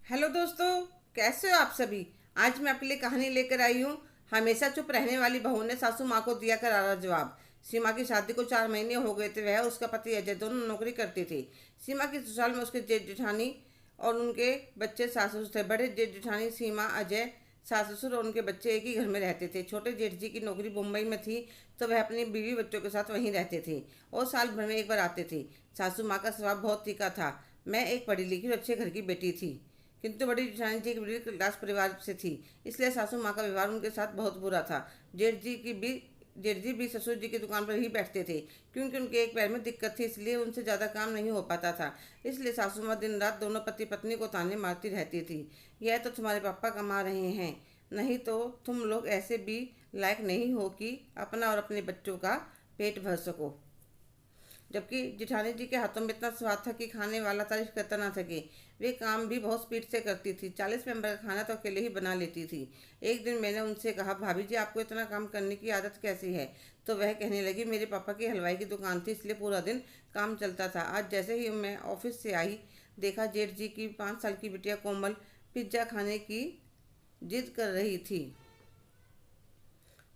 Hello दोस्तों, कैसे हो आप सभी। आज मैं आपके लिए कहानी लेकर आई हूँ। हमेशा चुप रहने वाली बहू ने सासू माँ को दिया करारा जवाब। सीमा की शादी को 4 महीने हो गए थे। वह और उसका पति अजय दोनों नौकरी करती थी। सीमा की ससुराल में उसके जेठ जेठानी और उनके बच्चे सास ससुर थे। बड़े जेठ जेठानी सीमा, अजय, सास ससुर और उनके बच्चे एक ही घर में रहते थे। छोटे जेठ जी की नौकरी मुंबई में थी, तो वह अपनी बीवी बच्चों के साथ वहीं रहते थे और साल भर में एक बार आते थे। सासू माँ का स्वभाव बहुत तीखा था। मैं एक पढ़ी लिखी और अच्छे घर की बेटी थी, किंतु बड़ी जेठानी जी एक मिडिल क्लास परिवार से थी, इसलिए सासू माँ का व्यवहार उनके साथ बहुत बुरा था। जेठ जी की भी जेठ जी भी ससुर जी की दुकान पर ही बैठते थे, क्योंकि उनके एक पैर में दिक्कत थी, इसलिए उनसे ज़्यादा काम नहीं हो पाता था। इसलिए सासू माँ दिन रात दोनों पति पत्नी को ताने मारती रहती थी। यह तो तुम्हारे पापा कमा रहे हैं, नहीं तो तुम लोग ऐसे भी लायक नहीं हो कि अपना और अपने बच्चों का पेट भर सको। जबकि जेठानी जी के हाथों में इतना स्वाद था कि खाने वाला तारीफ करता ना सके। वे काम भी बहुत स्पीड से करती थी। 40 मेंबर का खाना तो अकेले ही बना लेती थी। एक दिन मैंने उनसे कहा, भाभी जी आपको इतना काम करने की आदत कैसी है। तो वह कहने लगी, मेरे पापा की हलवाई की दुकान थी, इसलिए पूरा दिन काम चलता था। आज जैसे ही मैं ऑफिस से आई, देखा जेठ जी की 5 साल की बिटिया कोमल पिज्ज़ा खाने की जिद कर रही थी,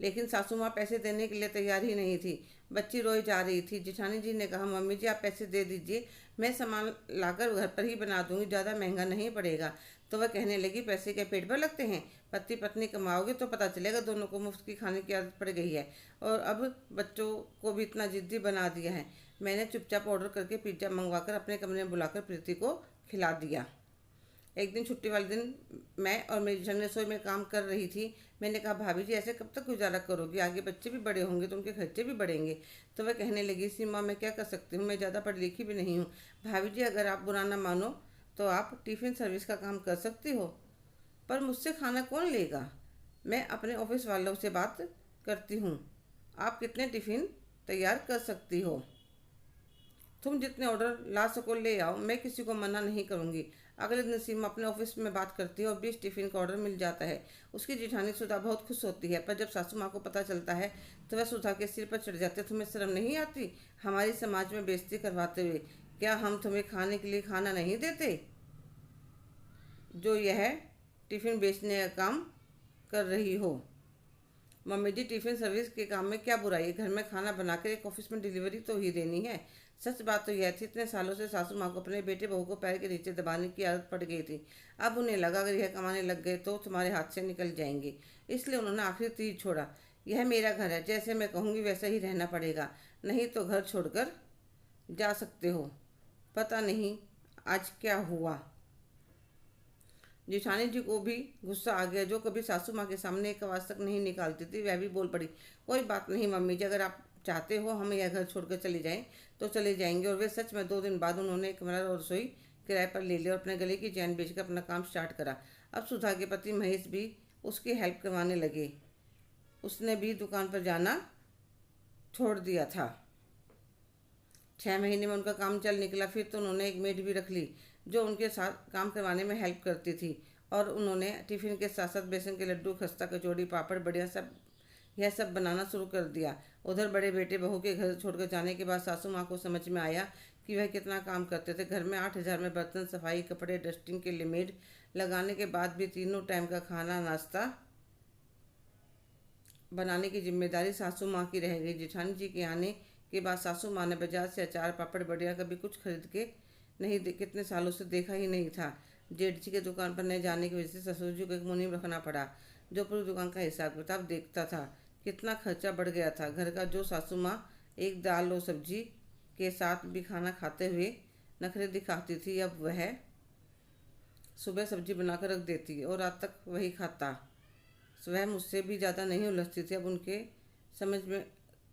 लेकिन सासू माँ पैसे देने के लिए तैयार ही नहीं थी। बच्ची रोई जा रही थी। जेठानी जी ने कहा, मम्मी जी आप पैसे दे दीजिए, मैं सामान लाकर घर पर ही बना दूंगी, ज़्यादा महंगा नहीं पड़ेगा। तो वह कहने लगी, पैसे क्या पेट पर लगते हैं। पति पत्नी कमाओगे तो पता चलेगा। दोनों को मुफ्त की खाने की आदत पड़ गई है और अब बच्चों को भी इतना जिद्दी बना दिया है। मैंने चुपचाप ऑर्डर करके पिज्ज़ा मंगवाकर अपने कमरे में बुलाकर प्रीति को खिला दिया। एक दिन छुट्टी वाले दिन मैं और मेरी जन रसोई में काम कर रही थी। मैंने कहा, भाभी जी ऐसे कब तक गुजारा करोगी, आगे बच्चे भी बड़े होंगे तो उनके खर्चे भी बढ़ेंगे। तो वह कहने लगी, सीमा मैं क्या कर सकती हूँ, मैं ज़्यादा पढ़ी लिखी भी नहीं हूँ। भाभी जी अगर आप बुरा ना मानो तो आप टिफ़िन सर्विस का काम कर सकती हो, पर मुझसे खाना कौन लेगा। मैं अपने ऑफिस वालों से बात करती हूँ। आप कितने टिफ़िन तैयार कर सकती हो। तुम जितने ऑर्डर ला सको ले आओ, मैं किसी को मना नहीं करूँगी। अगले दिन सीमा अपने ऑफिस में बात करती है और 20 टिफ़िन का ऑर्डर मिल जाता है। उसकी जेठानी सुधा बहुत खुश होती है, पर जब सासू माँ को पता चलता है तो वह सुधा के सिर पर चढ़ जाते, तुम्हें शर्म नहीं आती हमारी समाज में बेइज्जती करवाते हुए। क्या हम तुम्हें खाने के लिए खाना नहीं देते, जो यह टिफ़िन बेचने का काम कर रही हो। मम्मी जी टिफ़िन सर्विस के काम में क्या बुराई है, घर में खाना बनाकर एक ऑफिस में डिलीवरी तो ही देनी है। सच बात तो यह थी, इतने सालों से सासू माँ को अपने बेटे बहू को पैर के नीचे दबाने की आदत पड़ गई थी। अब उन्हें लगा अगर यह कमाने लग गए तो तुम्हारे हाथ से निकल जाएंगे, इसलिए उन्होंने आखिरी तीर छोड़ा। यह मेरा घर है, जैसे मैं कहूँगी वैसा ही रहना पड़ेगा, नहीं तो घर छोड़कर जा सकते हो। पता नहीं आज क्या हुआ। जेठानी जी को भी गुस्सा आ गया, जो कभी सासू माँ के सामने एक आवाज़ तक नहीं निकालती थी। वह भी बोल पड़ी, कोई बात नहीं मम्मी जी, अगर आप चाहते हो हम यह घर छोड़कर चले जाएं तो चले जाएंगे। और वे सच में 2 दिन बाद उन्होंने एक कमरा और रसोई किराए पर ले लिया और अपने गले की चैन बेचकर अपना काम स्टार्ट करा। अब सुधा के पति महेश भी उसकी हेल्प करवाने लगे। उसने भी दुकान पर जाना छोड़ दिया था। 6 महीने में उनका काम चल निकला। फिर तो उन्होंने एक मेड भी रख ली, जो उनके साथ काम करवाने में हेल्प करती थी। और उन्होंने टिफ़िन के साथ साथ बेसन के लड्डू, खस्ता, कचौड़ी, पापड़, बढ़िया सब यह सब बनाना शुरू कर दिया। उधर बड़े बेटे बहू के घर छोड़कर जाने के बाद सासू माँ को समझ में आया कि वह कितना काम करते थे। घर में 8,000 में बर्तन, सफाई, कपड़े, डस्टिंग के लिए मेड लगाने के बाद भी तीनों टाइम का खाना नाश्ता बनाने की जिम्मेदारी सासू माँ की रह गई। जेठानी जी के आने के बाद सासू माँ ने बाजार से अचार, पापड़, बढ़िया कभी कुछ खरीद के नहीं कितने सालों से देखा ही नहीं था। जेठ जी के दुकान पर न जाने की वजह से ससुर जी को एक मुनीम रखना पड़ा, जो पूरी दुकान का हिसाब किताब देखता था। कितना खर्चा बढ़ गया था घर का। जो सासू माँ एक दाल और सब्जी के साथ भी खाना खाते हुए नखरे दिखाती थी, अब वह सुबह सब्जी बनाकर रख देती और रात तक वही खाता। वह मुझसे भी ज़्यादा नहीं उलझती थी। अब उनके समझ में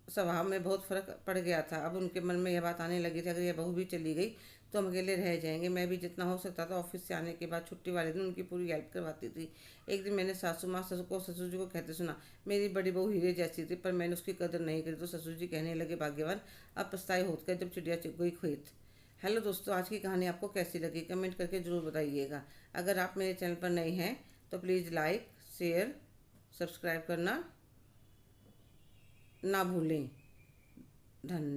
स्वभाव में बहुत फ़र्क पड़ गया था। अब उनके मन में यह बात आने लगी थी, अगर यह बहू भी चली गई तो हम अकेले रह जाएंगे। मैं भी जितना हो सकता था ऑफिस से आने के बाद छुट्टी वाले दिन उनकी पूरी हेल्प करवाती थी। एक दिन मैंने सासू माँ ससुर जी को कहते सुना, मेरी बड़ी बहू हीरे जैसी थी, पर मैंने उसकी कदर नहीं करी। तो ससुर जी कहने लगे, भाग्यवान अब पछताई होकर जब चिड़िया चुग गई खेत। हेलो दोस्तों, आज की कहानी आपको कैसी लगी कमेंट करके ज़रूर बताइएगा। अगर आप मेरे चैनल पर नए हैं तो प्लीज़ लाइक, शेयर, सब्सक्राइब करना ना भूलें। धन्यवाद।